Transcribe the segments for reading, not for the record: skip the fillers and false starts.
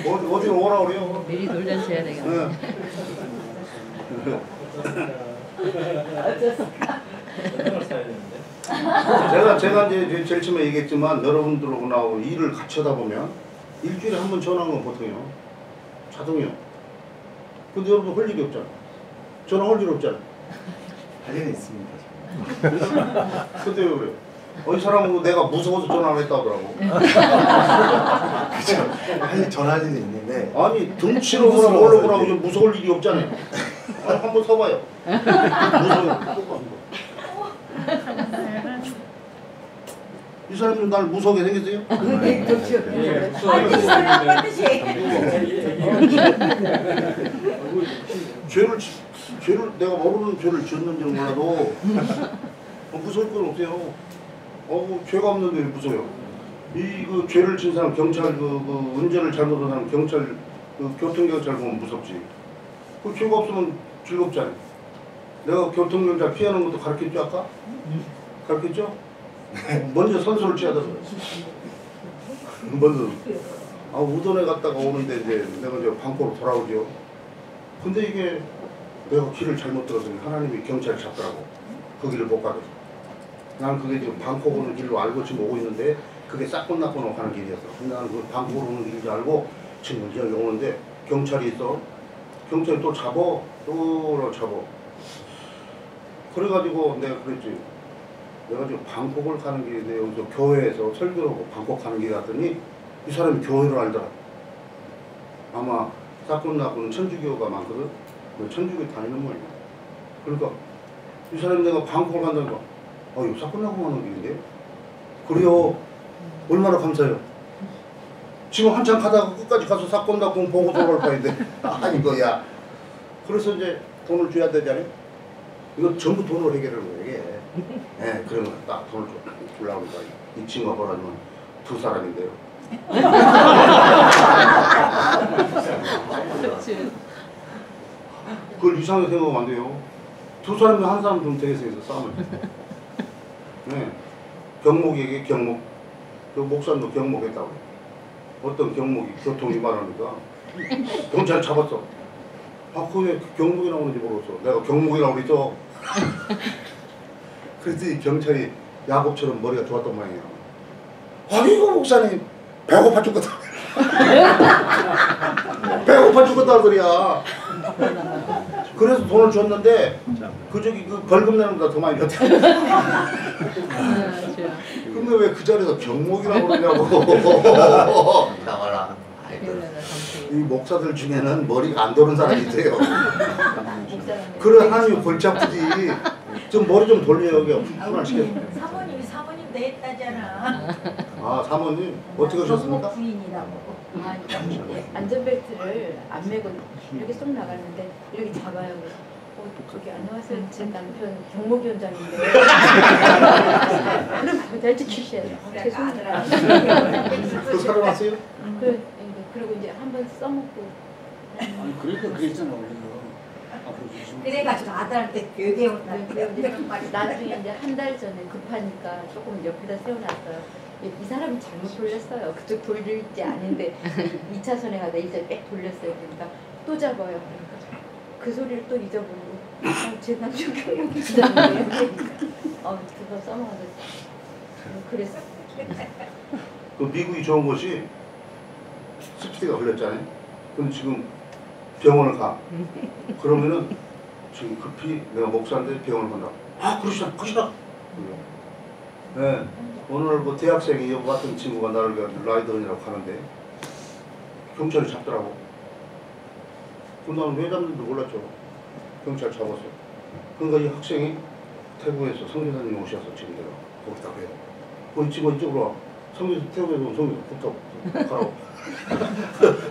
어디로 오라 그래요? 미리 돌려줘야 되겠네. 제가 이제 제일 처음에 얘기했지만 여러분들하고 일을 같이 하다 보면 일주일에 한 번 전화하는 건 보통이요. 자동이요. 근데 여러분 할 일이 없잖아. 전화할 일 없잖아. 할 일은 있습니다. 근데 왜 그래? 이 사람은 내가 무서워서 전화 안 했다 하더라고. 그죠. 전화할 일이 있는데. 아니 등치로 보라 뭘로 보라고 무서울 일이 없잖아요. 한번 서봐요. 무서워요. 이 사람이 날 무서워게 생겼어요? 죄를 내가 모르는 죄를 지었는지는 몰라도 무서울 건 없어요. 죄가 없는데 왜 무서워요? 그 죄를 진 사람 경찰 그 운전을 잘못한 사람 경찰 교통경찰 보면 무섭지. 그 죄가 없으면 즐겁잖아요. 내가 교통경찰 피하는 것도 가르쳤죠 아까? 가르쳤죠? 먼저 선수를 취하더라고요. 먼저 우돈에 갔다가 오는데 이제 내가 이제 방코로 돌아오죠. 근데 이게 내가 길을 잘못 들어서 하나님이 경찰을 잡더라고. 그 길을 못 가게. 난 그게 지금 방콕 오는 길로 알고 지금 오고 있는데 그게 싸꾼나꾼하고 가는 길이었어. 근데 나는 그 방콕 오는 길인 줄 알고 지금 여기 오는데 경찰이 있어. 경찰이 또 잡어. 또 잡어. 그래가지고 내가 그랬지. 내가 지금 방콕을 가는 길인데 여기서 교회에서 설교를 하고 방콕 가는 길 갔더니 이 사람이 교회를 알더라. 아마 싸꾼나꾼은 천주교가 많거든. 천주교 다니는 모양이야. 그러니까 이 사람이 내가 방콕을 간다니까 이거 싸꾼나꾼 가는 길인데? 그래요. 얼마나 감사해요. 지금 한참 가다가 끝까지 가서 싸꾼나꾼 보고 돌아올 거인데 이거야. 그래서 이제 돈을 줘야 되잖아요. 이거 전부 돈으로 해결하는 거예요 이게. 네, 그러면 딱 돈을 주려고 하니까 이 친구가 뭐라면 두 사람인데요. 그걸 이상하게 생각하면 안 돼요. 두 사람이 한 사람 좀 되게 생겨서 싸움을 했어. 네. 경목에게 경목. 그 목사님도 경목했다고. 어떤 경목이 교통 위반하니까 경찰 잡았어. 그게 경목이 나오는지 모르겠어. 내가 경목이라고 그랬죠. 그랬더니 경찰이 야곱처럼 머리가 좋았던 모양이야. 아이고 목사님 배고파 죽겠다. 배고파 죽겠다 소리야. 그래서 돈을 줬는데 그 벌금 내는 것보다 더 많이 줬다. 근데 왜 그 자리에서 경목이라고 그러냐고. 나와라. 이 목사들 중에는 머리가 안 도는 사람이 있어요. 그래 하나님이 골치 아프지. 좀 머리 좀 돌려요. 사모님이 사모님 됐다잖아. 사모님 어떻게 하셨습니까? 부인이라고. 안전벨트를 안 매고 이렇게 쏙 나갔는데 이렇게 잡아요. 저기 안녕하세요. 제 남편 경목위원장인데. 그럼 잘 지키셔야 돼요. 죄송해요. 그 사러 왔어요? 그리고 이제 한번 써먹고. 그러니까 그랬잖아 우리가. 그래가지고 아들한테 교육에 온다. 나중에 이제 한 달 전에 급하니까 조금 옆에다 세워놨어요. 이 사람이 잘못 돌렸어요. 그쪽 돌릴지 아닌데 2차선에 가다 일자 빽 돌렸어요. 그러니까 또 잡아요. 그러니까 그 소리를 또 잊어버리고 제 남편 교육이 있었는데 그거 써먹어서 그랬어. 그 미국이 좋은 것이 스피드가 걸렸잖아요. 근데 지금 병원을 가. 그러면은 지금 급히 내가 목사인데 병원을 간다. 그러시다. 네. 오늘 뭐 대학생이 여보 같은 친구가 나를 라이더이라고 하는데 경찰이 잡더라고. 그럼 나는 왜 잡는지 몰랐죠. 경찰 잡았어. 그러니까 이 학생이 태국에서 성교사님이 오셔서 지금 내가 거기다 해요. 이 친구 이쪽으로 와. 태국에서 온 성교사 붙어 가라고.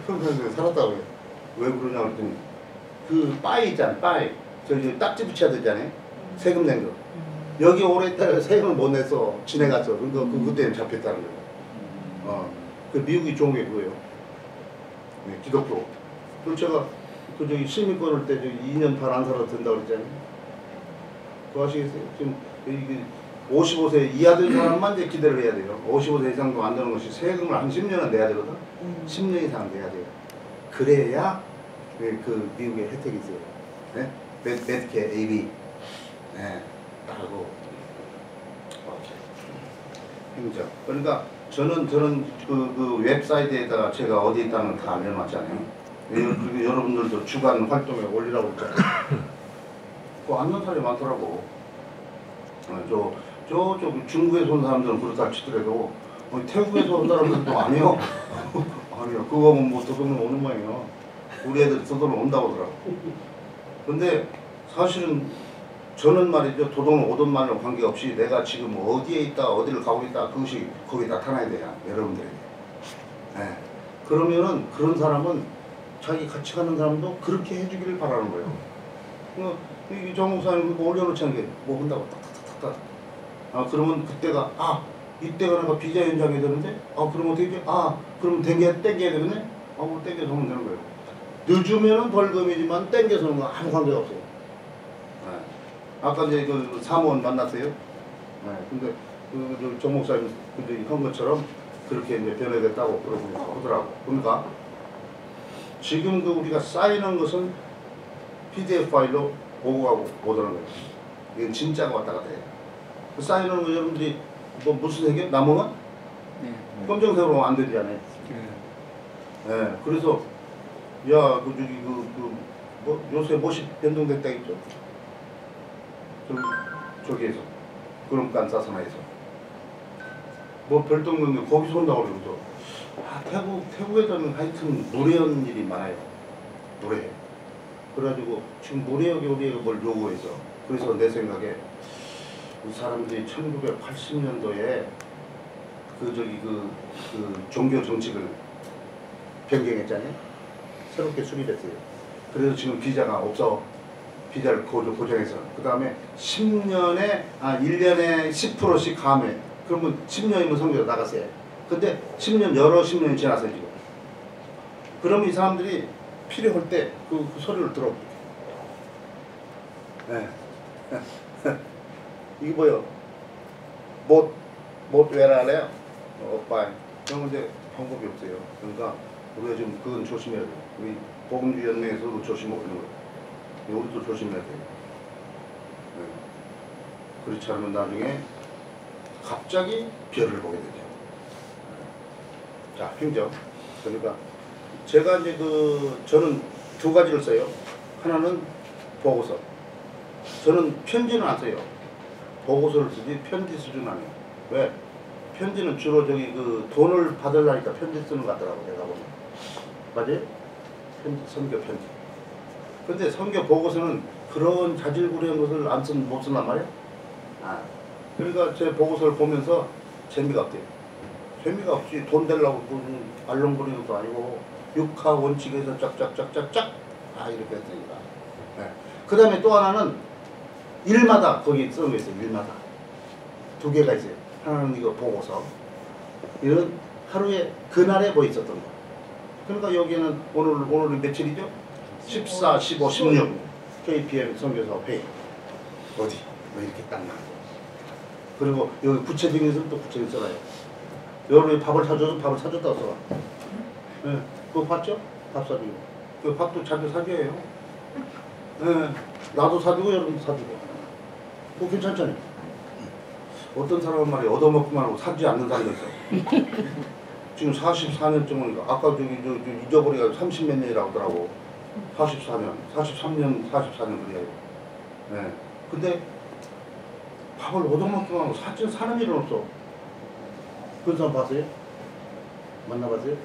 성교사님이 살았다고 해요. 왜 그러냐 그랬더니 그 빠이 있잖아. 빠이. 저기 딱지 붙여야 되잖아요. 세금 낸 거. 여기 오래 있다가 세금을 못 내서 지내갔어. 그러니까 그때는 잡혔다는 거예요. 그 미국이 좋은 게 그거예요. 네, 기독교. 그리고 제가 저기 시민 끊을 때 2년 반 안 살아도 된다고 그랬잖아요. 그거 아시겠어요? 지금 이게 55세 이하 된 사람만 이제 기대를 해야 돼요. 55세 이상도 안 되는 것이 세금을 한 10년은 내야 되거든. 10년 이상 돼야 돼요. 그래야 그 미국의 혜택이 있어요. 네? 메디케어 AB. 네. 하고 행정. 그러니까 저는 그 웹사이트에다가 제가 어디 있다는 거 다 알려놨잖아요. 그리고 여러분들도 주간 활동에 올리라고 했잖아요. 그거 안 넣은 사람이 많더라고. 저쪽 중국에서 온 사람들은 그렇다 치더라도 태국에서 온 사람들도 아니요. 아니요. 그거 뭐 도둑놈 오는 모양이요. 우리 애들 도둑놈 온다고 하더라고. 근데 사실은 저는 말이죠. 도둑놈 오든 말든 관계없이 내가 지금 어디에 있다 어디를 가고 있다 그것이 거기 나타나야 돼요. 여러분들에게. 네. 그러면은 그런 사람은 자기 같이 가는 사람도 그렇게 해주기를 바라는 거예요. 이 정목사님 그거 올려놓자는 게 뭐 한다고 탁탁탁탁. 아 그러면 그때가 이때가 내가 비자 연장이 되는데 그럼 어떻게 돼? 그럼 땡겨야 되겠네? 뭐 땡겨서 하면 되는 거예요. 늦으면은 벌금이지만 땡겨서 하는 거 아무 관계가 없어요. 네. 아까 이제 그 사무원 만났어요. 네. 근데 그 정목사님 한 것처럼 그렇게 이제 변해됐다고 그러고 하더라고. 그러니까 지금 그 우리가 쌓이는 것은 PDF 파일로 보고 가고 못 오는 거예요. 이건 진짜가 왔다 갔다 해요. 그 쌓이는 거 여러분들이 뭐 무슨 색이요? 나무는? 네. 검정색으로 안 되잖아요. 네. 네. 그래서 야, 뭐 요새 못이 변동됐다 했죠. 저기에서 구름간 사선화에서 뭐 별동경도 거기서 온다고 그러죠. 태국에서는 하여튼 무례한 일이 많아요. 무례해. 그래가지고 지금 무례하게 우리가 뭘 요구해서 그래서 내 생각에 이 사람들이 1980년도에 그 종교 정책을 변경했잖아요. 새롭게 수립했어요. 그래서 지금 비자가 없어. 비자를 고정해서 그 다음에 1년에 10%씩 감해. 그러면 10년이면 선교사 나갔어요. 근데 10년 여러 10년이 지났어요 지금. 그러면 이 사람들이 필요할 때 그 소리를 들어. 네. 이게 뭐요? 못 외라래요. 오빠. 그러면 이제 방법이 없어요. 그러니까 우리가 지금 그건 조심해야 돼요. 우리 복음주의 연맹에서도 조심하고 있는 거예요. 우리도 조심해야 돼요. 네. 그렇지 않으면 나중에 갑자기 별을 보게 되죠. 자, 행정. 그러니까 제가 이제 저는 두 가지를 써요. 하나는 보고서. 저는 편지는 안 써요. 보고서를 쓰지 편지 쓰진 않아요. 왜? 편지는 주로 돈을 받으려니까 편지 쓰는 것 같더라고 내가 보면. 맞아요? 선교 편지. 근데 선교 보고서는 그런 자질구레한 것을 못 쓴단 말이에요. 그러니까 제 보고서를 보면서 재미가 없대요. 재미가 없지. 돈 되려고 알렁거리는 것도 아니고 육하 원칙에서 짝짝짝짝짝 이렇게 했으니까. 네. 그 다음에 또 하나는 일마다 거기 쓰는 거 있어요. 일마다. 두 개가 있어요. 하나는 이거 보고서. 이런 하루에 그날에 뭐 있었던 거. 그러니까 여기는 오늘은 며칠이죠? 14, 15, 16 KPM 선교사 회의 어디 뭐 이렇게 딱 나와. 그리고 여기 구체적인 것은 또 구체적인 써놔요. 여러분이 밥을 사줬다고 써놔. 네, 그거 봤죠? 밥 사주고. 그 밥도 자주 사줘요. 네, 나도 사주고 여러분도 사주고. 그거 괜찮잖아요. 어떤 사람은 말이야 얻어먹기만 하고 사지 않는 사람이 있어. 지금 44년쯤이니까 아까 잊어버리가 30몇 년이라고 하더라고. 44년, 43년 그래요. 네. 근데 밥을 얻어먹기만 하고 사는 일은 없어. 그런 사람 봤어요? 만나봤어요?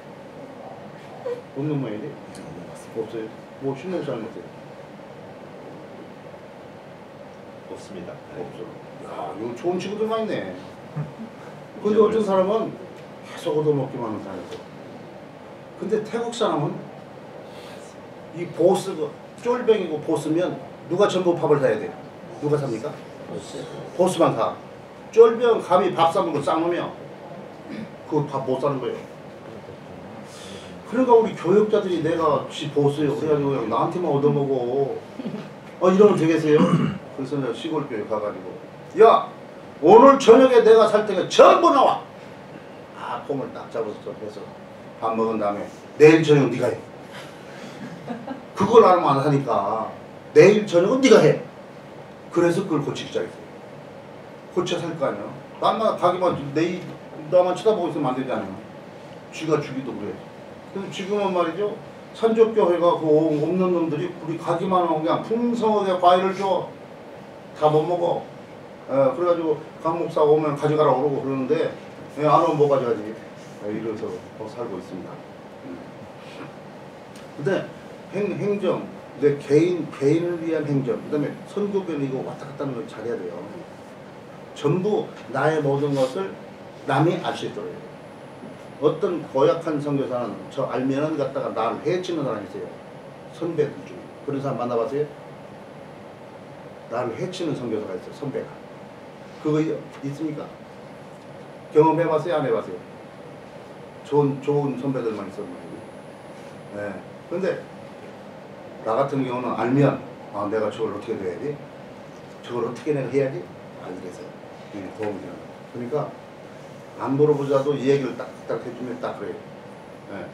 없는 모양이지? 없어요. 뭐 신경 사는 없어요? 없습니다. 없어. 야, 이거 좋은 친구들만 있네. 근데 어떤 사람은 계속 얻어먹기만 하는 사람이고. 근데 태국 사람은 이 보스, 쫄병이고 보스면 누가 전부 밥을 사야 돼? 누가 삽니까? 보스만 사. 쫄병 감히 밥 사는 거 쌍놈이야. 그거 밥 못 사는 거예요. 그러니까 우리 교육자들이 내가 지 보스예요. 그래가지고 나한테만 얻어먹어. 이러면 되겠어요? 그래서 내가 시골 교회 가가지고 야! 오늘 저녁에 내가 살 테니까 전부 나와! 폼을 딱 잡아서 해서 밥 먹은 다음에 내일 저녁 네가 해. 그걸 안 하니까 내일 저녁은 네가 해. 그래서 그걸 고치기 시작했어요. 고쳐 살 거 아니야. 나만 가기만 내일 나만 쳐다보고 있으면 안 되잖아요. 쥐가 죽이도 그래. 그래서 지금은 말이죠. 산적교회가 그 없는 놈들이 우리 가기만 하면 그냥 풍성하게 과일을 줘. 다 못 먹어. 그래가지고 강 목사 오면 가져가라고 그러고 그러는데 안 오면 뭐 가져가지. 이래서 살고 있습니다. 근데 행정, 내 개인을 위한 행정, 그 다음에 선교교는 이거 왔다 갔다 하는 걸 잘해야 돼요. 전부 나의 모든 것을 남이 알 수 있도록 해요. 어떤 고약한 선교사는 저 알면은 갖다가 나를 해치는 사람이 있어요. 선배들 중에. 그런 사람 만나봤어요? 나를 해치는 선교사가 있어요. 선배가. 그거 있습니까? 경험해봤어요? 안 해봤어요? 좋은 선배들만 있었는 거예요. 네. 근데 나 같은 경우는 알면 내가 저걸 어떻게 해야지? 저걸 어떻게 내가 해야지? 이래서 도움이 되는 거예요. 그러니까 안 물어보자도 이 얘기를 딱 해주면 딱 그래요. 네.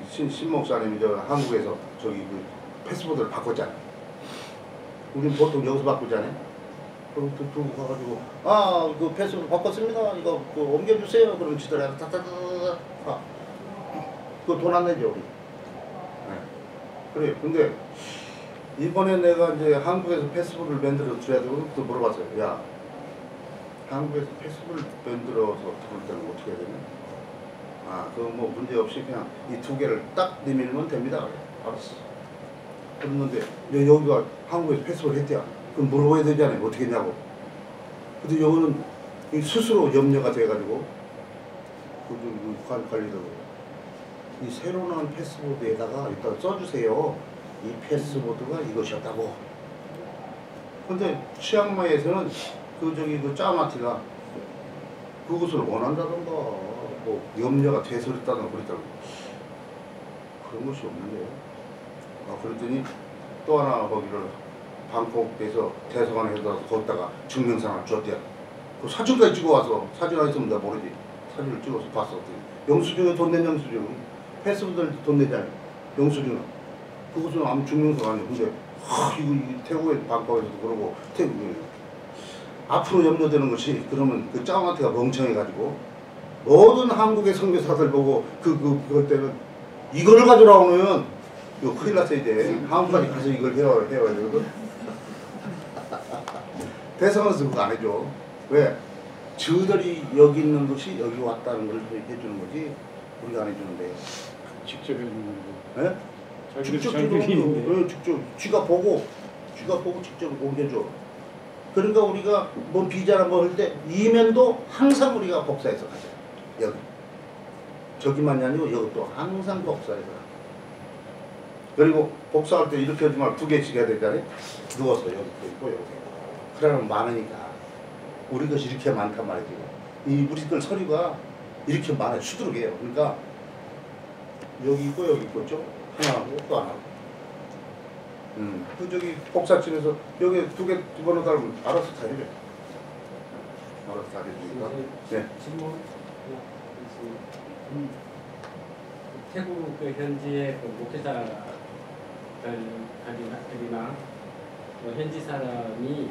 신 목사님이 저 한국에서 저기 그 패스포드를 바꿨잖아. 우린 보통 여기서 바꾸잖아요. 그럼 두고 가가지고 그 패스포드 바꿨습니다. 이거 옮겨주세요. 그러면 지더라 타타타타. 그거 돈 안 내죠 우리. 네. 그래. 근데 이번에 내가 이제 한국에서 패스포드를 만들어 줘야 되고 또 물어봤어요. 야, 한국에서 패스포드를 만들어서 들어올 때는 어떻게 해야 되냐? 그거 뭐 문제 없이 그냥 이 두 개를 딱 내밀면 됩니다. 그래. 알았어. 그랬는데 여기가 한국에서 패스포드 했대야. 그럼 물어봐야 되잖아요. 어떻게 했냐고. 근데 여기는 스스로 염려가 돼가지고 관리도 이 새로 나온 패스포드에다가 일단 써주세요. 이 패스포드가 이것이었다고. 근데 치앙마이에서는 그 짜마티가 그것을 원한다던가 뭐 염려가 돼서 그랬다던가 그랬다고. 그런 것이 없는데요. 그랬더니 또 하나 거기를 방콕에서 대사관에서 거기다가 증명서 하나 줬대요. 그 사진까지 찍어와서 사진 안 있으면 나 모르지. 사진을 찍어서 봤어. 영수증에 돈 낸 영수증. 패스포드를 돈 내잖아요. 영수증은. 그것은 아무 증명서가 아니에요. 근데 이거 태국에 방콕에서도 그러고 태국에 앞으로 염려되는 것이 그러면 그 짜마티가 멍청해가지고 모든 한국의 선교사들 보고 그것 때는 이거를 가져라 오면 이거 큰일 났어요 이제. 한국까지 가서 이걸 해야 되거든. 대사관에서 그거 안 해줘. 왜? 저들이 여기 있는 것이 여기 왔다는 걸 해주는 거지 우리가 안 해주는데. 직접 해주는 거. 네? 직접 자기들이 직접 쥐가 보고 직접 옮겨줘. 그러니까 우리가 뭐 비자나 뭐 할 때 이면도 항상 우리가 복사해서 가자. 여기 저기만이 아니고 여기도 항상 복사해서 가. 그리고 복사할 때 이렇게 하지 말고 두 개씩 해야 되잖아요. 누워서 여기 있고 여기. 그러면 많으니까 우리 것이 이렇게 많단 말이지. 우리 걸 서류가 이렇게 많아요. 수두룩해요. 그러니까 여기 있고 여기 있고 좀 하나 하고 또 하나 하고. 저기 복사집에서 여기 두 개 집어넣어 달면 알아서 다 해줘. 알아서 다 해주니까. 네. 태국 그 현지의 그 목회자들이나 또 현지 사람이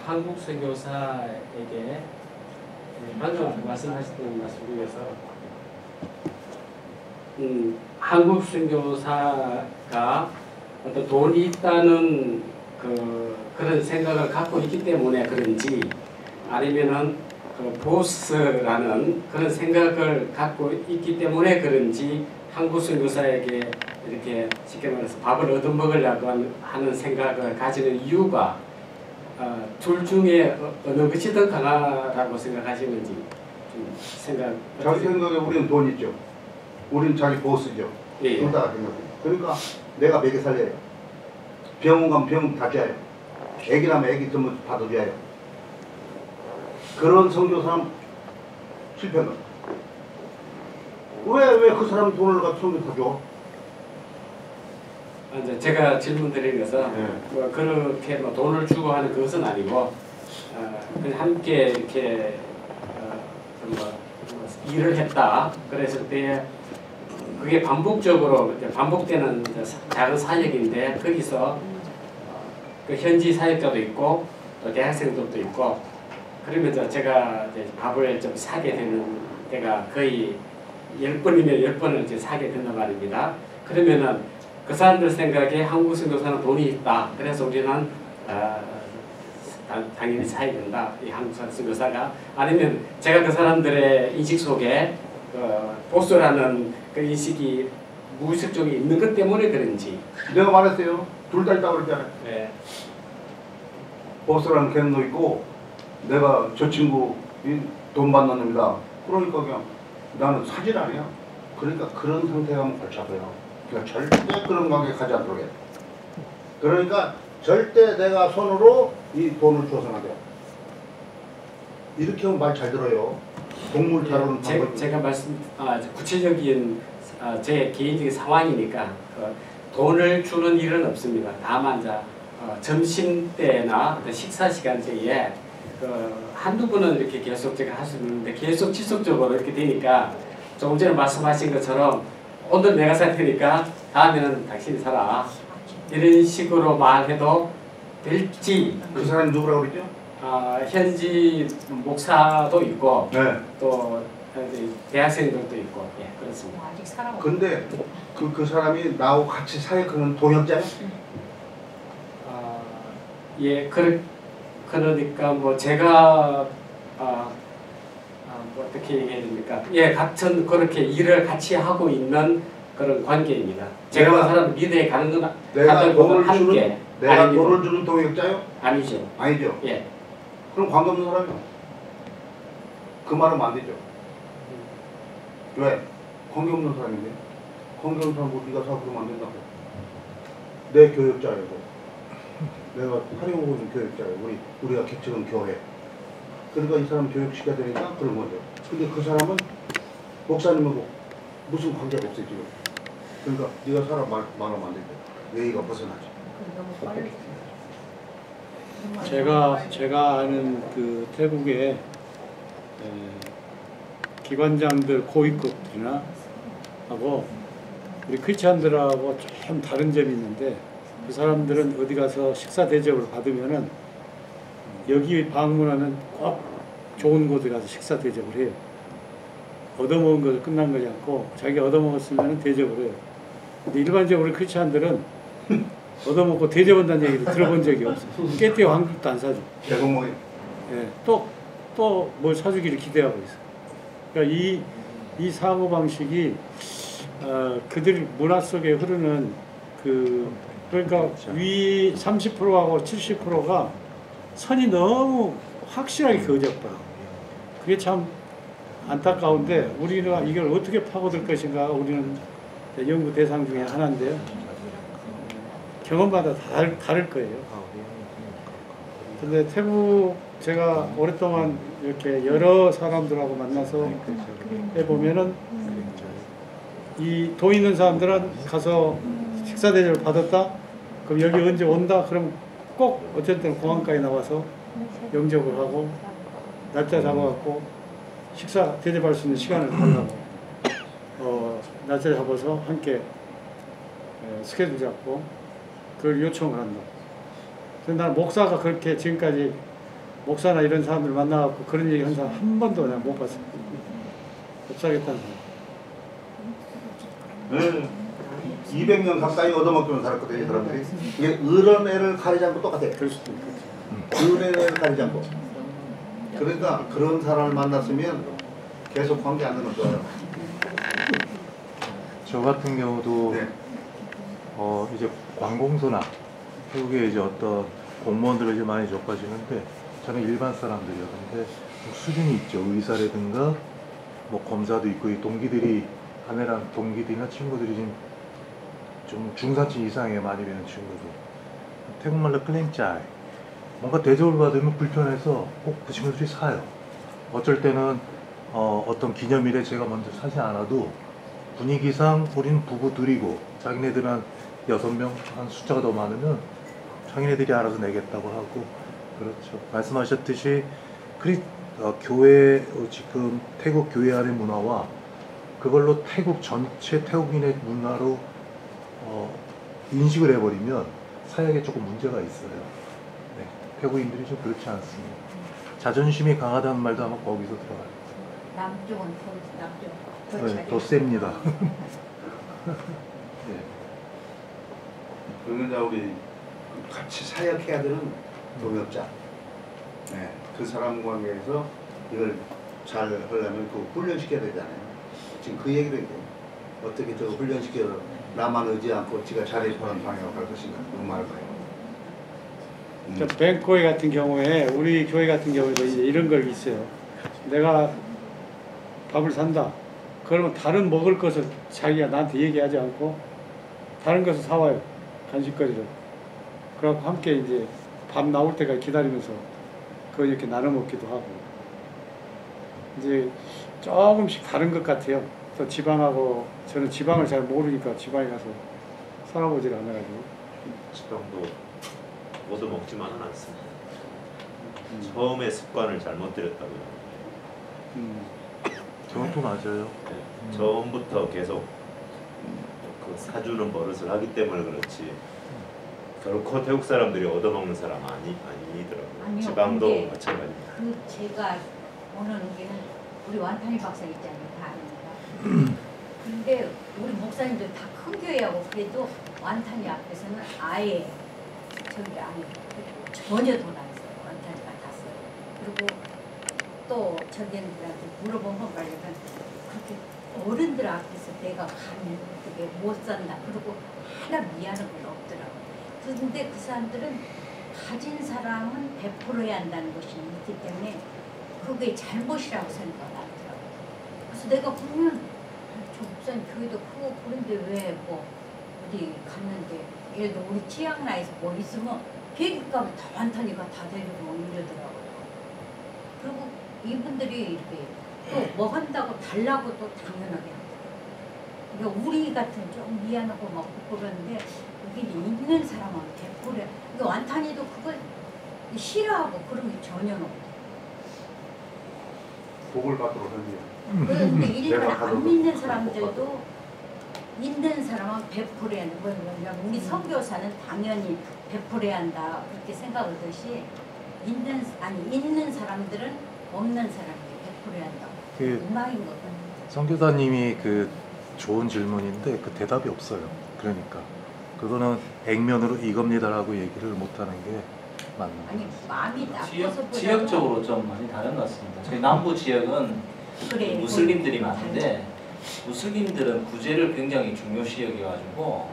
한국 선교사에게 방금 말씀하셨던 말씀 중에서 한국 선교사가 어떤 돈이 있다는 그런 생각을 갖고 있기 때문에 그런지 아니면은 그 보스라는 그런 생각을 갖고 있기 때문에 그런지 한국 선교사에게 이렇게 쉽게 말해서 밥을 얻어먹으려고 하는 생각을 가지는 이유가 둘 중에 어느 것이 더 강하다고 생각하시는지 좀 생각. 자기 생각에 우리는 돈 있죠. 우리는 자기 보스죠. 네. 둘 다 생각해. 그러니까 내가 먹여 살려요. 병원 가면 병원 다 줘요. 애기 나면 애기 전부 받아줘요. 그런 선교사람 실패한 거야. 왜 그 사람 돈을 갖다 선교 다 줘? 이제 제가 질문드린 것은 네. 뭐 그렇게 뭐 돈을 주고 하는 그것은 아니고 그냥 함께 이렇게 뭐 일을 했다. 그랬을 때 그게 반복적으로 이제 반복되는 이제 작은 사역인데 거기서 그 현지 사역자도 있고 또 대학생들도 있고 그러면서 제가 이제 밥을 좀 사게 되는 때가 거의 10번이면 10번을 이제 사게 된단 말입니다. 그러면은 그 사람들 생각에 한국 선교사는 돈이 있다. 그래서 우리는 당연히 사야 된다. 이 한국 선교사가 아니면 제가 그 사람들의 인식 속에 보수라는 그 인식이 무의식적으로 있는 것 때문에 그런지. 내가 말했어요. 둘 다 있다고 그랬잖아요. 네. 보스라는 개념도 있고 내가 저 친구 돈 받는 놈이다. 그러니까 그냥 나는 사질 아니야. 그러니까 그런 상태가 하면 골치 아파요. 그러니까 절대 그런 관계 가지 않도록 해. 그러니까 절대 내가 손으로 이 돈을 줘서는 안 돼요. 이렇게 하면 말 잘 들어요. 동물 다루는 방법이. 제가 구체적인 제 개인적인 상황이니까 돈을 주는 일은 없습니다. 다만 점심 때나 식사 시간대에 한두 번은 이렇게 계속 제가 할 수 있는데 계속 지속적으로 이렇게 되니까 조금 전에 말씀하신 것처럼 오늘 내가 살 테니까 다음에는 당신이 살아. 이런 식으로 말해도 될지. 그 사람이 누구라고 그랬죠? 현지 목사도 있고 네. 또 대학생들도 있고 그렇습니다. 아직 사람 없 근데 그 사람이 나하고 같이 사역하는 동역자예요? 예, 그러니까 뭐 제가 뭐 어떻게 얘기해야 됩니까? 예, 같은 그렇게 일을 같이 하고 있는 그런 관계입니다. 제가 그 사람 미대에 가는 건 내가 돈을 함께 주는 내가 아닙니다. 돈을 주는 동역자요? 아니죠. 아니죠. 예. 그럼 관계없는 사람이요. 그 말하면 안 되죠. 왜? 관계없는 사람인데. 관계없는 사람고 네가 사업하면 안 된다고. 내 교역자예요. 내가 활용하고 있는 교역자예요. 우리가 개척은 교회. 그러니까 이 사람 교육시켜야 되니까 그런 거죠. 근데 그 사람은 목사님하고 무슨 관계가 없어요 지금. 그러니까 네가 사람 말하면 안 되죠. 예의가 벗어나죠. 너무 빨리. 제가 아는 그 태국의 기관장들 고위급들이나 하고 우리 크리스찬들하고 좀 다른 점이 있는데 그 사람들은 어디 가서 식사 대접을 받으면은 여기 방문하면 꼭 좋은 곳에 가서 식사 대접을 해요. 얻어먹은 거 끝난 거지 않고 자기가 얻어먹었으면 대접을 해요. 근데 일반적으로 우리 크리스찬들은 얻어먹고 대접한다는 얘기를 들어본 적이 없어요. 깨띠 한 그릇도 안 사줘. 대공모임. 예, 또 뭘 사주기를 기대하고 있어요. 그러니까 이 사고 방식이 그들 문화 속에 흐르는 그러니까 위 30%하고 70%가 선이 너무 확실하게 그어졌다. 그게 참 안타까운데 우리가 이걸 어떻게 파고들 것인가 우리는 연구 대상 중에 하나인데요. 경험마다 다를 거예요. 근데 태국 제가 오랫동안 이렇게 여러 사람들하고 만나서 해보면은 이 돈 있는 사람들은 가서 식사 대접을 받았다? 그럼 여기 언제 온다? 그럼 꼭 어쨌든 공항까지 나와서 영접을 하고 날짜 잡아갖고 식사 대접할 수 있는 시간을 달라고 날짜 잡아서 함께 스케줄 잡고 그걸 요청을 한다. 그래서 나는 목사가 그렇게 지금까지 목사나 이런 사람들 만나갖고 그런 얘기 한 사람 한 번도 내가 못 봤습니다. 목사겠다는 사람. 네. 200년 가까이 얻어먹기만 살았거든요, 이 사람들이. 이게 의런애를 가리지 않고 똑같아요. 그럴 수도 있겠죠. 의런애를 가리지 않고. 그러니까 그런 사람을 만났으면 계속 관계 안 되면 좋아요. 저 같은 경우도 네. 이제 관공서나 태국에 이제 어떤 공무원들을 이제 많이 접하시는데 저는 일반 사람들이요. 근데 수준이 있죠. 의사라든가 뭐 검사도 있고 이 동기들이 아내랑 동기들이나 친구들이 좀 중산층 이상에 많이 되는 친구들. 태국말로 클랭짜이. 뭔가 대접을 받으면 불편해서 꼭 그 친구들이 사요. 어쩔 때는 어떤 기념일에 제가 먼저 사지 않아도 분위기상 우리는 부부 둘이고 자기네들은 한 6명 한 숫자가 더 많으면 자기네들이 알아서 내겠다고 하고 그렇죠. 말씀하셨듯이 교회 지금 태국 교회 안의 문화와 그걸로 태국 전체 태국인의 문화로 인식을 해버리면 사역에 조금 문제가 있어요. 네, 태국인들이 좀 그렇지 않습니다. 자존심이 강하다는 말도 아마 거기서 들어가요. 남쪽은 더 남쪽. 네, 더 셉니다. 네. 그러면 이제 우리 같이 사역해야 되는 동역자. 네, 그 사람 관계에서 이걸 잘 하려면 그 훈련시켜야 되잖아요. 지금 그 얘기를 해요. 어떻게 저 훈련시켜서 나만 의지 않고 지가 잘해보는 방향으로 갈 것인가. 그 말까요. 그러니까 뱅코회 같은 경우에 우리 교회 같은 경우에도 이제 이런 걸 있어요. 내가 밥을 산다. 그러면 다른 먹을 것을 자기가 나한테 얘기하지 않고 다른 것을 사와요. 간식거리를. 그래갖고 함께 이제 밥 나올 때까지 기다리면서 그걸 이렇게 나눠 먹기도 하고. 이제 조금씩 다른 것 같아요. 또 지방하고 저는 지방을 잘 모르니까 지방에 가서 살아보질 않아가지고. 지방도 모두 먹지만은 않습니다. 처음에 습관을 잘못 들였다고요. 그것도 맞아요. 네, 처음부터 계속 그 사주는 버릇을 하기 때문에 그렇지 결코 태국 사람들이 얻어먹는 사람 아니더라고요. 아니요, 지방도 근데 마찬가지입니다. 그 제가 오는 게는 우리 완탄이 박사 있잖아요. 다 아닙니다. 근데 우리 목사님들 다 큰 교회하고 그래도 완탄이 앞에서는 아예 저기 아니 전혀 돈 안 써요. 완탄이 같았어요. 그리고 또 저기들한테 물어보면 말하면 그렇게 어른들 앞에서 내가 가면 그게 못 산다. 그리고 하나 미안한 건 없더라고요. 그런데 그 사람들은 가진 사람은 베풀어야 한다는 것이 있기 때문에 그게 잘못이라고 생각을 하더라고요. 그래서 내가 보면 저 목사님 교회도 크고 그런데 왜 뭐 어디 갔는데 예를 들어 우리 치앙라에서 뭐 있으면 계획값을 다 완탄이가 다 데리고 이러더라고요. 그리고 이분들이 이렇게 또 뭐 한다고 달라고 또 당연하게 하더라고요. 그러니까 우리 같은 좀 미안하고 막 그러는데 여기 있는 사람은 베풀어. 그러니까 완탄이도 그걸 싫어하고 그런 게 전혀 없고. 복을 받도록 합니다. 그런데 일반 내가 안 가져도 믿는 복 사람들도 있는 사람은 베풀어야 하는 거예요. 우리 선교사는 당연히 베풀어야 한다 그렇게 생각하듯이 있는 사람들은 없는 사람에게 베풀어야 한다고. 그 음악인 것 같아요. 선교사님이 그 좋은 질문인데 그 대답이 없어요. 그러니까 그거는 액면으로 이겁니다라고 얘기를 못하는 게 맞는 아니 거예요. 마음이 나빠서 지역적으로 좀 많이 다른 것 같습니다. 저희 남부 지역은 그래, 무슬림들이 많은데 무슬림들은 구제를 굉장히 중요시 여겨가지고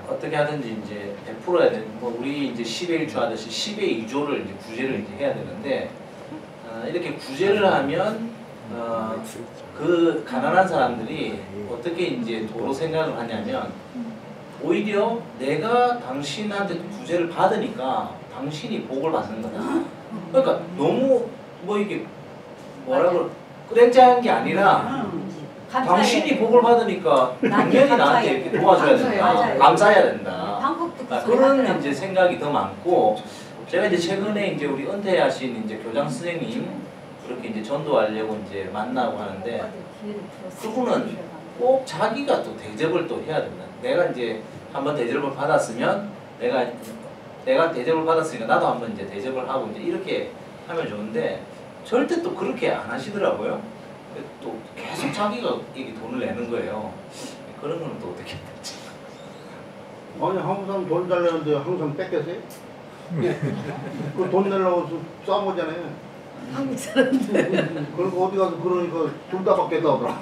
어떻게 하든지 이제 베풀어야 되는 뭐 우리 이제 10의 1조 하듯이 10의 2조를 이제 구제를 이제 해야 되는데 이렇게 구제를 하면 그 가난한 사람들이 어떻게 이제 도로 생각을 하냐면 오히려 내가 당신한테 구제를 받으니까 당신이 복을 받는 거다. 그러니까 너무 뭐 이게 뭐라고 끄랭짜한 게 아니라 당신이 복을 받으니까 당연히 나한테 이렇게 도와줘야 된다. 감사해야 된다. 그런 이제 생각이 더 많고 제가 이제 최근에 이제 우리 은퇴하신 이제 교장 선생님 그렇게 이제 전도하려고 이제 만나고 하는데 그분은 꼭 자기가 또 대접을 또 해야 된다. 내가 이제 한번 대접을 받았으면 내가 대접을 받았으니까 나도 한번 이제 대접을 하고 이제 이렇게 하면 좋은데 절대 또 그렇게 안 하시더라고요. 또 계속 자기가 이게 돈을 내는 거예요. 그런 거는 또 어떻게 될지. 아니 한국 사람 돈 달라는데 항상 뺏겨세요? 그 돈 내려고 싸운 거잖아요. 한국 사람들. 그리고 어디 가서 그러니까 둘 다 받겠다 하더라.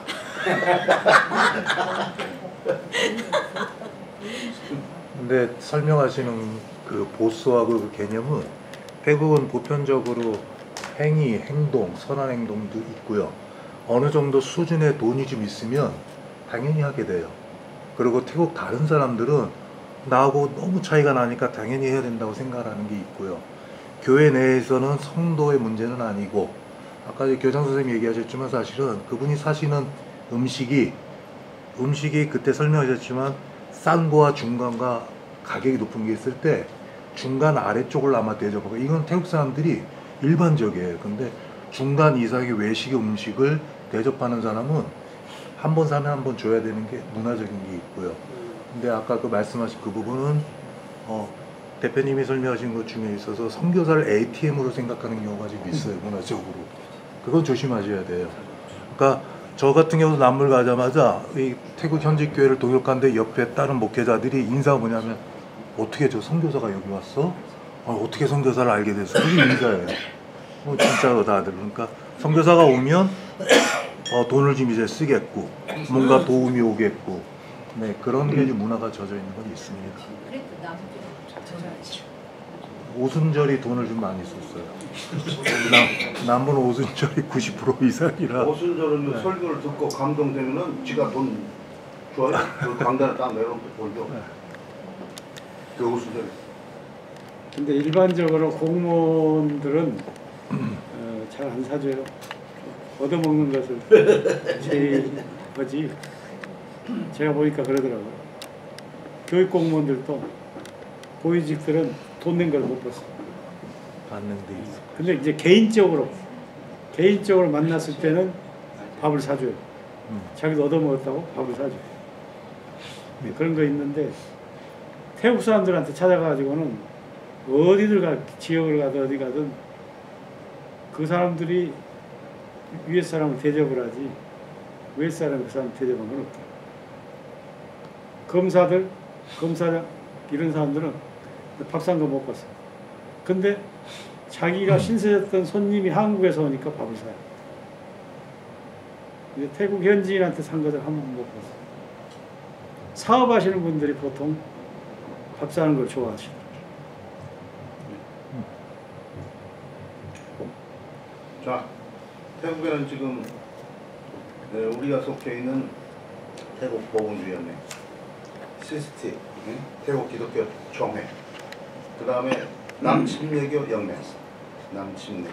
근데 설명하시는 그 보수하고 그 개념은 태국은 보편적으로 행위, 행동, 선한 행동도 있고요. 어느 정도 수준의 돈이 좀 있으면 당연히 하게 돼요. 그리고 태국 다른 사람들은 나하고 너무 차이가 나니까 당연히 해야 된다고 생각하는 게 있고요. 교회 내에서는 성도의 문제는 아니고 아까 교장 선생님이 얘기하셨지만 사실은 그분이 사시는 음식이 그때 설명하셨지만 싼 거와 중간과 가격이 높은 게 있을 때 중간 아래쪽을 아마 대접하고 이건 태국 사람들이 일반적이에요. 근데 중간 이상의 외식의 음식을 대접하는 사람은 한 번 사면 한 번 줘야 되는 게 문화적인 게 있고요. 근데 아까 그 말씀하신 그 부분은 대표님이 설명하신 것 중에 있어서 선교사를 ATM으로 생각하는 경우가 좀 있어요. 문화적으로. 그건 조심하셔야 돼요. 그러니까 저 같은 경우도 남물 가자마자 이 태국 현직 교회를 동역하는데 옆에 다른 목회자들이 인사가 뭐냐면 어떻게 저 선교사가 여기 왔어? 어떻게 선교사를 알게 됐어? 그게 인사예요. 진짜로 다들. 그러니까 선교사가 오면 돈을 좀 이제 쓰겠고 뭔가 도움이 오겠고 네 그런 게 이제 문화가 젖어 있는 건 있습니다. 그래도 남들 저러지. 오순절이 돈을 좀 많이 썼어요. 남은 오순절이 90% 이상이라. 오순절은 네. 설교를 듣고 감동되면은 지가 돈 줘요. 그 강단에 딱 내놓고 돈 줘. 그 오순절에. 근데 일반적으로 공무원들은 잘 안 사줘요. 얻어먹는 것을 제일 거지. 제가 보니까 그러더라고요. 교육 공무원들도 고위직들은 돈 낸 걸 못 봤어. 받는 데 있어. 근데 이제 개인적으로 만났을 때는 밥을 사줘요. 자기도 얻어먹었다고 밥을 사줘요. 그런 거 있는데 태국 사람들한테 찾아가가지고는 어디들 가 지역을 가든 어디 가든 그 사람들이 위에 사람을 대접을 하지 위에 사람이 그 사람 대접한 건 없다. 검사장 이런 사람들은 밥 산 거 못 봤어. 근데 자기가 신세졌던 손님이 한국에서 오니까 밥을 사요. 근데 태국 현지인한테 산 것을 한 번 못 봤어. 사업하시는 분들이 보통 밥 사는 걸 좋아하시더라고요. 자, 태국에는 지금 우리가 속해 있는 태국 보건주연회, 시스티, 태국 기독교 총회, 그 다음에 남침례교 영매, 남침례.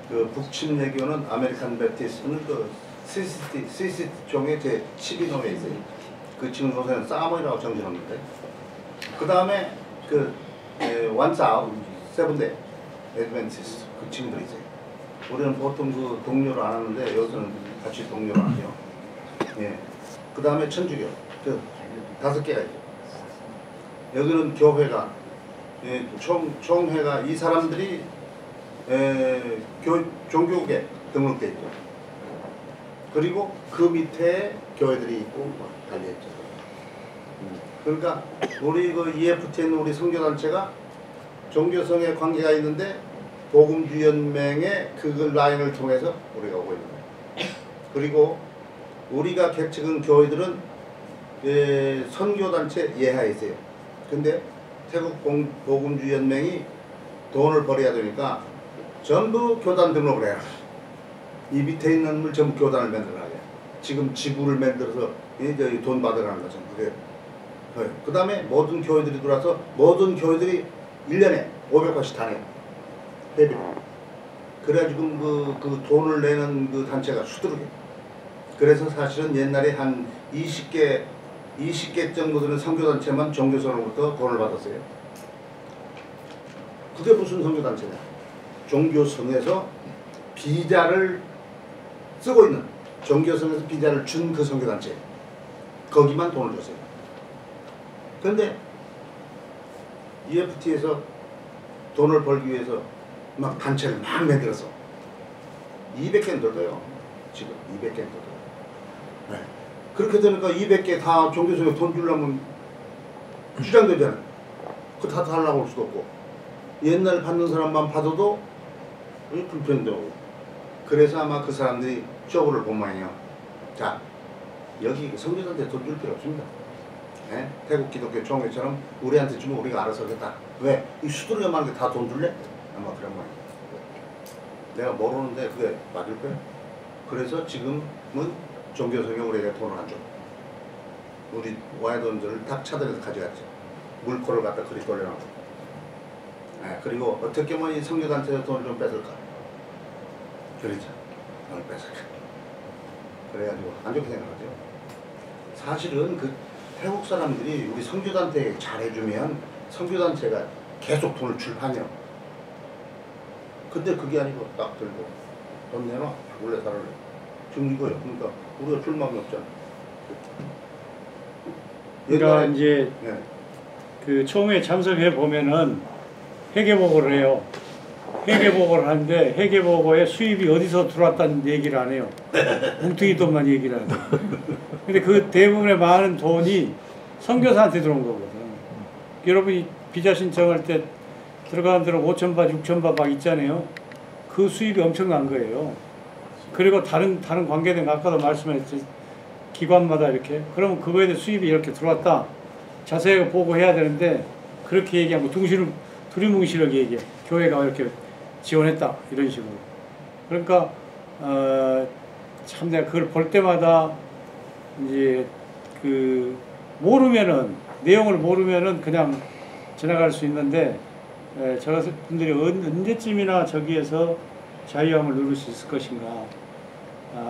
그 북침례교는 아메리칸 베티스트는 그 시스티 총회 제 12호에 있어요. 그 지금 요새는 사모이라고 정정합니다. 그 다음에 그 완사우 세븐데이 애드벤티스트 그 친구들이 있어요. 우리는 보통 그 동료를 안 하는데 여기서는 같이 동료를 안 해요. 예. 그 다음에 천주교 그 5개가 있죠. 여기는 교회가 총회가 이 사람들이 종교계 등록돼 있죠. 그리고 그 밑에 교회들이 있고 달려있죠. 그러니까 우리 그 EFT에 있는 우리 선교단체가 종교성에 관계가 있는데 복음주연맹의 그 라인을 통해서 우리가 오고 있는 거예요. 그리고 우리가 객측은 교회들은 선교단체 예하에 있어요. 근데 태국 복음주연맹이 돈을 벌어야 되니까 전부 교단 등록을 해라. 이 밑에 있는 걸 전부 교단을 만들어야 돼. 지금 지부를 만들어서 돈 받으라는 거죠. 그 다음에 모든 교회들이 들어와서 모든 교회들이 1년에 500원씩 다 내요. 회비. 그래가지고 그 돈을 내는 그 단체가 수두룩해. 그래서 사실은 옛날에 한 20개 정도 되는 선교단체만 종교선으로부터 돈을 받았어요. 그게 무슨 선교단체냐? 종교성에서 비자를 쓰고 있는 종교성에서 비자를 준 그 선교단체 거기만 돈을 줬어요. 그런데 EFT에서 돈을 벌기 위해서 막 단체를 막 만들어서 200개는 더 돼요. 지금 200개는 더 돼요. 네. 그렇게 되니까 200개 다 종교성에 돈 주려면 주장되잖아요. 그거 다 달라고 할 수도 없고 옛날 받는 사람만 받아도 불편하고 그래서 아마 그 사람들이 쇼부를 본 모양이에요. 자, 여기 선교사한테 돈 줄 필요 없습니다. 네? 태국 기독교 총회처럼 우리한테 주면 우리가 알아서 하겠다. 왜? 이 수두룩이 많은 게 다 돈 줄래? 아마 그런 모양이에요. 내가 모르는데 그게 맞을 거야. 그래서 지금은 종교성에 우리가 돈을 안 줘. 우리 와이돈들을 딱 차들에서 가져갔죠. 물코를 갖다 그리 돌려놓고. 네, 그리고 어떻게 하면 이 선교단체에서 돈을 좀 뺏을까? 그렇죠. 돈을 뺏을까? 그래가지고 안 좋게 생각하죠. 사실은 그 태국 사람들이 우리 선교단체에 잘해주면 선교단체가 계속 돈을 출판해요. 근데 그게 아니고 딱 들고 돈 내놔 원래 살을래 지금 이거예요. 그러니까 우리가 불만이 없잖아. 그러니까 이제 네. 그 총회에 참석해 보면은 회계보고를 해요. 회계보고를 하는데 회계보고에 수입이 어디서 들어왔다는 얘기를 안 해요. 뭉뚱이 돈만 얘기를 하는 거예요. 근데 그 대부분의 많은 돈이 선교사한테 들어온 거거든. 여러분이 비자 신청할 때 들어가는 데는 5,000바, 6,000바 막 있잖아요. 그 수입이 엄청난 거예요. 그리고 다른 관계된 아까도 말씀했듯이 기관마다 이렇게 그러면 그거에 대해 수입이 이렇게 들어왔다. 자세하게 보고해야 되는데 그렇게 얘기하면 두리뭉실하게 얘기해. 교회가 이렇게 지원했다 이런 식으로. 그러니까 참 내가 그걸 볼 때마다 이제 그 모르면은 내용을 모르면은 그냥 지나갈 수 있는데 저 같은 분들이 언제쯤이나 저기에서 자유함을 누릴 수 있을 것인가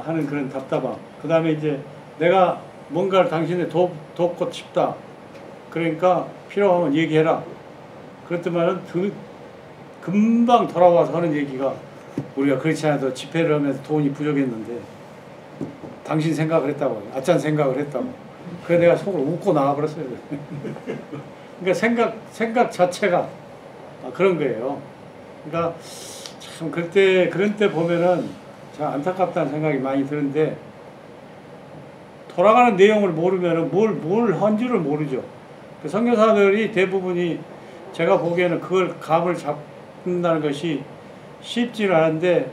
하는 그런 답답함. 그 다음에 이제 내가 뭔가를 당신에 돕고 싶다. 그러니까 필요하면 얘기해라. 그렇지만은 금방 돌아와서 하는 얘기가 우리가 그렇지 않아도 집회를 하면서 돈이 부족했는데 당신 생각을 했다고, 아짠 생각을 했다고. 그래서 내가 속으로 웃고 나와버렸어요. 그러니까 생각 자체가 그런 거예요. 그러니까 참 그런 때 보면은 참 안타깝다는 생각이 많이 드는데 돌아가는 내용을 모르면은 뭘 한 줄을 모르죠. 그 선교사들이 대부분이 제가 보기에는 그걸 감을 잡는다는 것이 쉽지는 않은데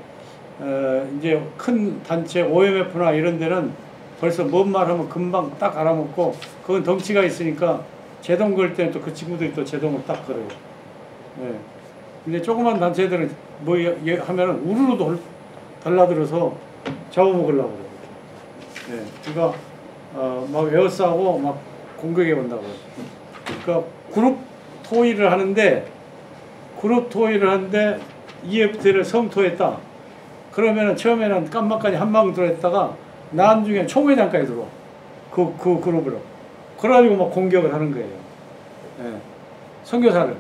이제 큰 단체 OMF나 이런 데는 벌써 뭔 말하면 금방 딱 알아먹고 그건 덩치가 있으니까 제동 걸 때는 또 그 친구들이 또 제동을 딱 걸어요. 예. 근데 조그만 단체들은 뭐 하면은 우르르 달라들어서 잡아먹으려고 그래요. 예. 그러니까 막 에어싸고 막 공격해 온다고. 그러니까 그룹 토의를 하는데 EFT를 성토했다. 그러면은 처음에는 깜막까지 한 방 들어했다가 나중에 총회장까지 들어와. 그 그룹으로. 그래가지고 막 공격을 하는 거예요. 예. 선교사를.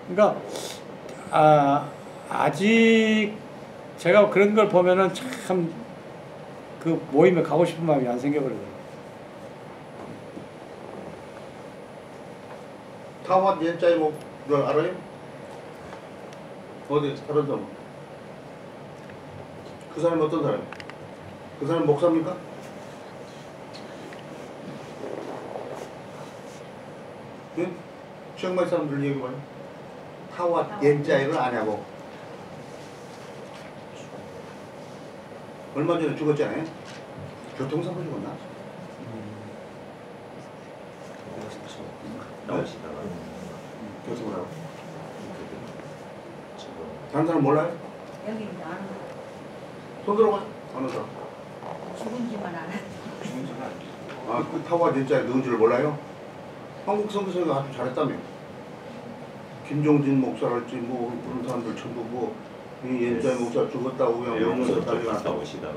그러니까 아직 제가 그런 걸 보면은 참 그 모임에 가고 싶은 마음이 안 생겨버리더라고요. 타완 옛자이 뭐 알아요? 어디 다른 사람? 그 사람이 어떤 사람이에요? 그 사람 목사입니까? 응? 치앙마이 사람들 얘기 봐요. 타완 옛자이를 아냐고. 얼마 전에 죽었잖아요. 교통사고 죽었나? 나오시다가 교통을 하고. 다른 사람 몰라요? 여기 이제 아는 손 들어봐요. 아는 사람. 죽은지만 알아. 아, 그 타완 옛자이 누군지를 몰라요? 한국 선교사가 아주 잘했다며. 김종진 목사랄지 뭐 그런 사람들 전부 뭐 이 옛자이 목사 죽었다고 그냥 영문서 영문서 좀 갔다 오시다가